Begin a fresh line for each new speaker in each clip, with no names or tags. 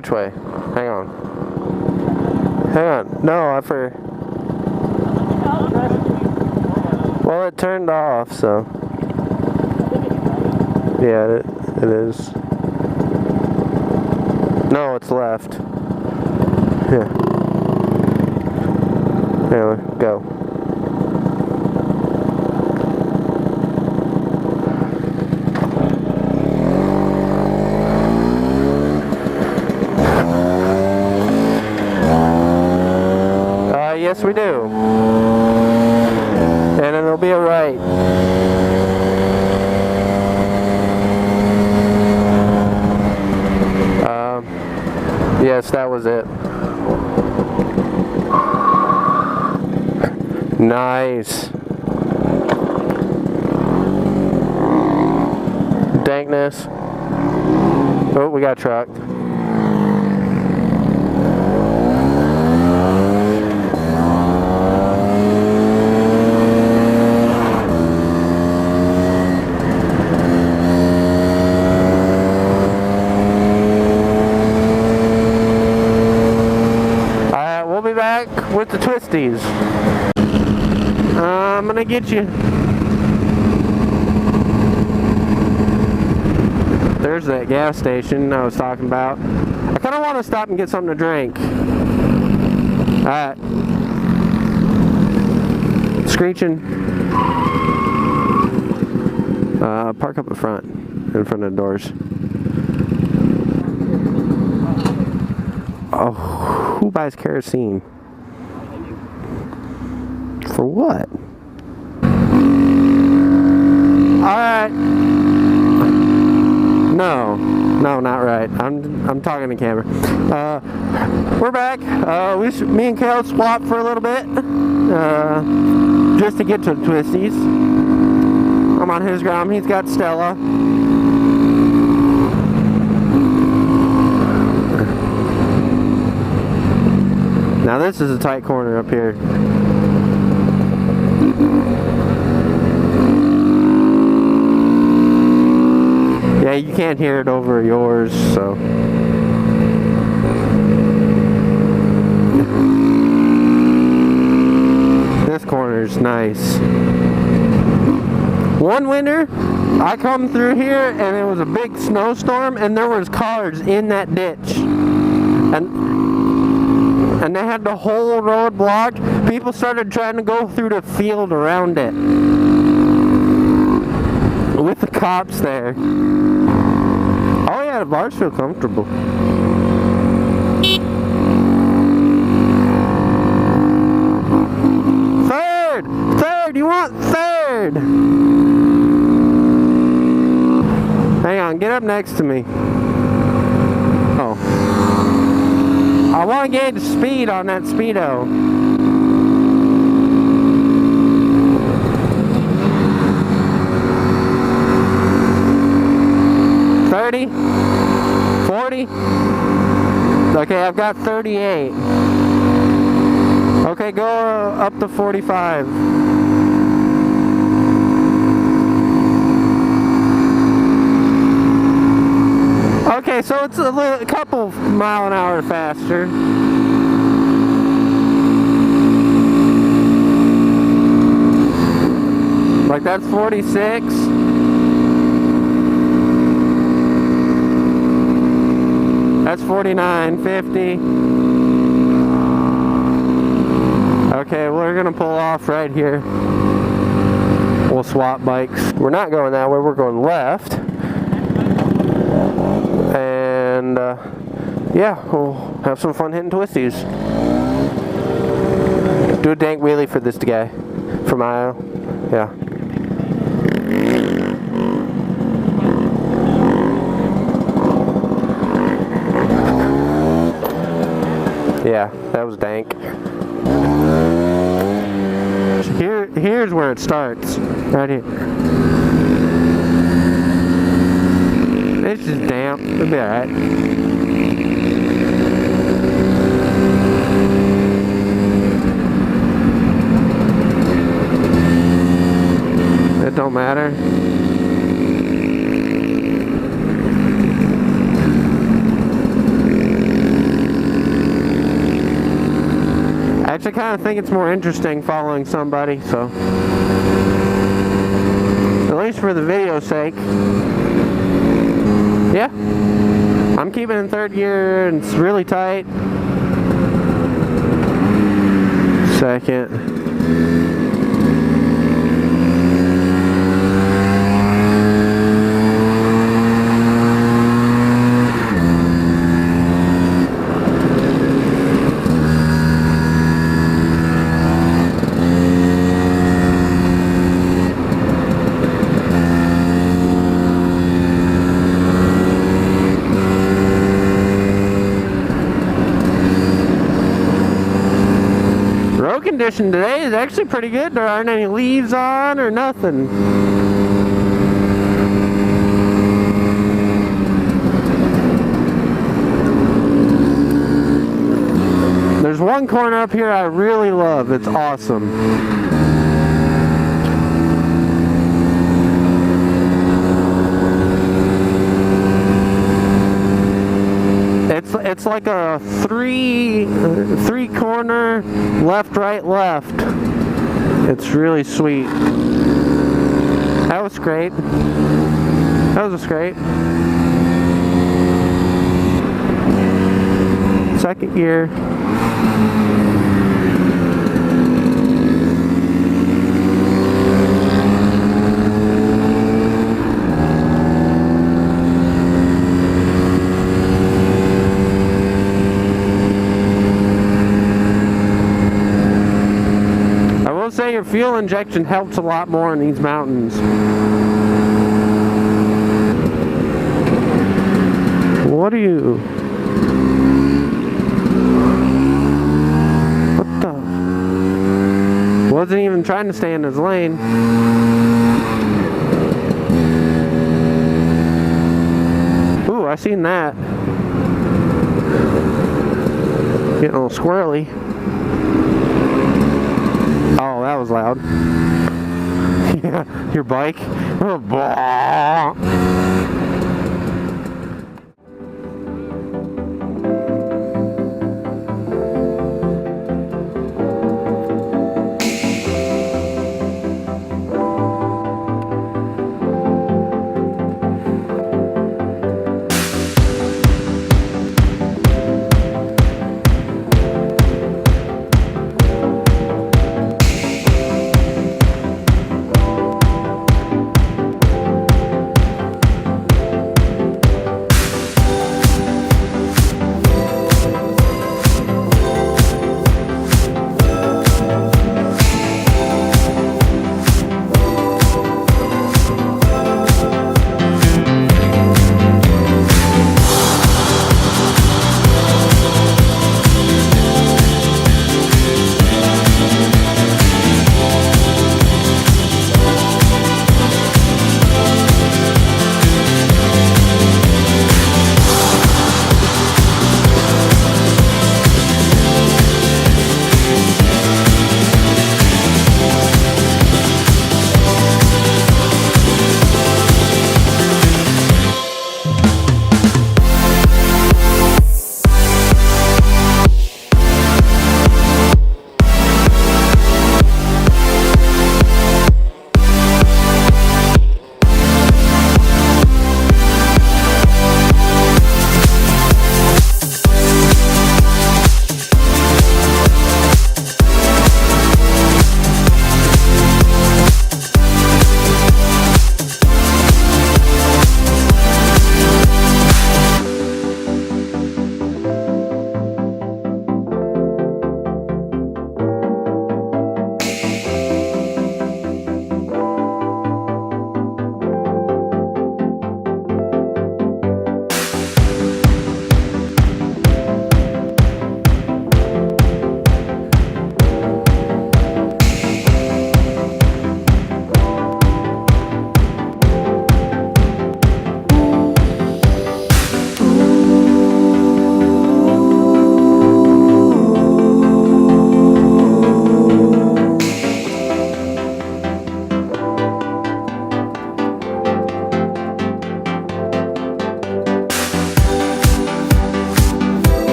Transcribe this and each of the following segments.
Which way? Hang on. Hang on. No, I for. Well, it turned off, so. Yeah, it is. No, it's left. Yeah. Anyway, go. Yes, we do. And then there'll be a right. Yes, that was it. Nice. Dankness. Oh, we got trucked. With the twisties. I'm gonna get you. There's that gas station I was talking about. I kind of want to stop and get something to drink. Alright. Screeching. Park up in front of the doors. Oh, who buys kerosene? For what? Alright. No, not right. I'm talking to camera. We're back. Me and Kale swapped for a little bit. Just to get to the twisties. I'm on his ground. He's got Stella. Now this is a tight corner up here. Yeah, you can't hear it over yours, so. This corner's nice. One winter, I come through here and it was a big snowstorm and there was cars in that ditch. And they had the whole road blocked. People started trying to go through the field around it. With the cops there. Oh yeah, the bars feel comfortable. Third! Third! You want third! Hang on, get up next to me. Oh. I want to gauge the speed on that Speedo. $30? $40? Okay, I've got 38. Okay, go up to 45. Okay, so it's a couple mile an hour faster. Like that's 46. That's 49, 50. Okay, we're gonna pull off right here. We'll swap bikes. We're not going that way, we're going left. And yeah, we'll have some fun hitting twisties. Do a dank wheelie for this guy. For my aisle. Yeah. Yeah, that was dank. Here's where it starts. Right here. It's just damp. It'll be alright. It don't matter. kind of think it's more interesting following somebody, so at least for the video's sake. Yeah, I'm keeping in third gear and it's really tight. Second. Condition today is actually pretty good. There aren't any leaves on or nothing. There's one corner up here I really love. It's awesome. It's like a three corner left, right, left. It's really sweet. That was great. That was great. Second gear. Say your fuel injection helps a lot more in these mountains. What are you? What the? Wasn't even trying to stay in his lane. Ooh, I seen that. Getting a little squirrely. Oh, that was loud. Yeah, your bike. Oh, blah.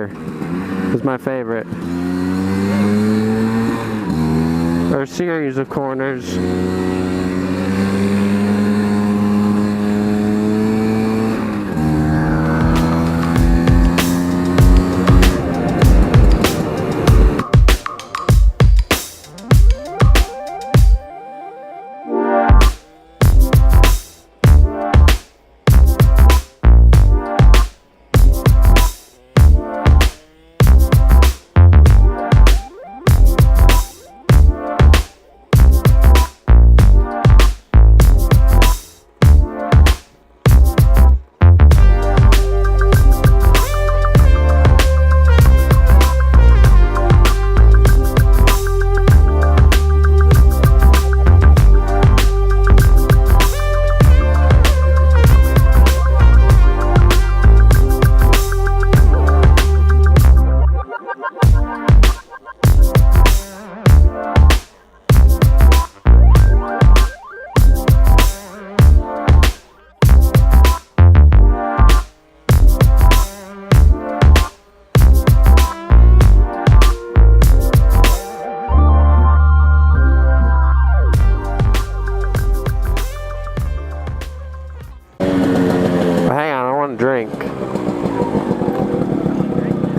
corner is my favorite. Or series of corners.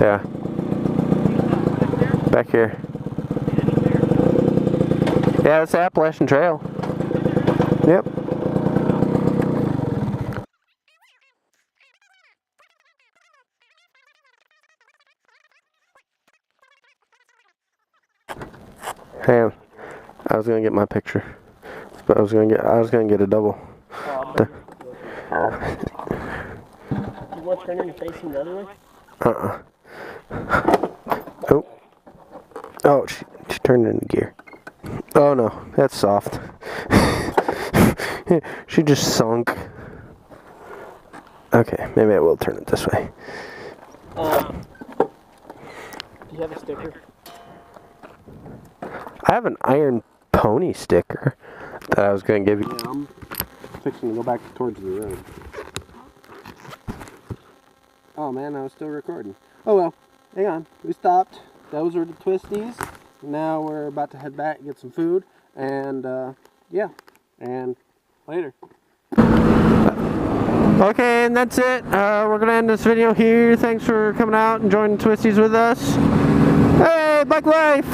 Yeah. Back here. Yeah, it's the Appalachian Trail. Yep. Hang on. I was gonna get my picture. But I was gonna get a double.
You want turning facing the other way?
Oh. Oh, she turned it into gear. Oh no, that's soft. She just sunk. Okay, maybe I will turn it this way.
Do you have a sticker?
I have an Iron Pony sticker that I was going to give you.
Yeah, I'm fixing to go back towards the road. Oh man, I was still recording. Oh well, hang on. We stopped. Those are the twisties. Now we're about to head back, get some food, and yeah, and later.
Okay, and that's it. We're going to end this video here. Thanks for coming out and joining Twisties with us. Hey, bike life!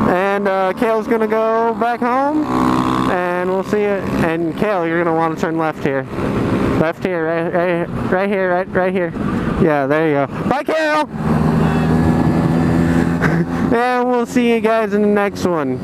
And Kale's going to go back home, and we'll see you. And Kale, you're going to want to turn left here. Left here, right here, right here. Yeah, there you go. Bye, Kale! And we'll see you guys in the next one.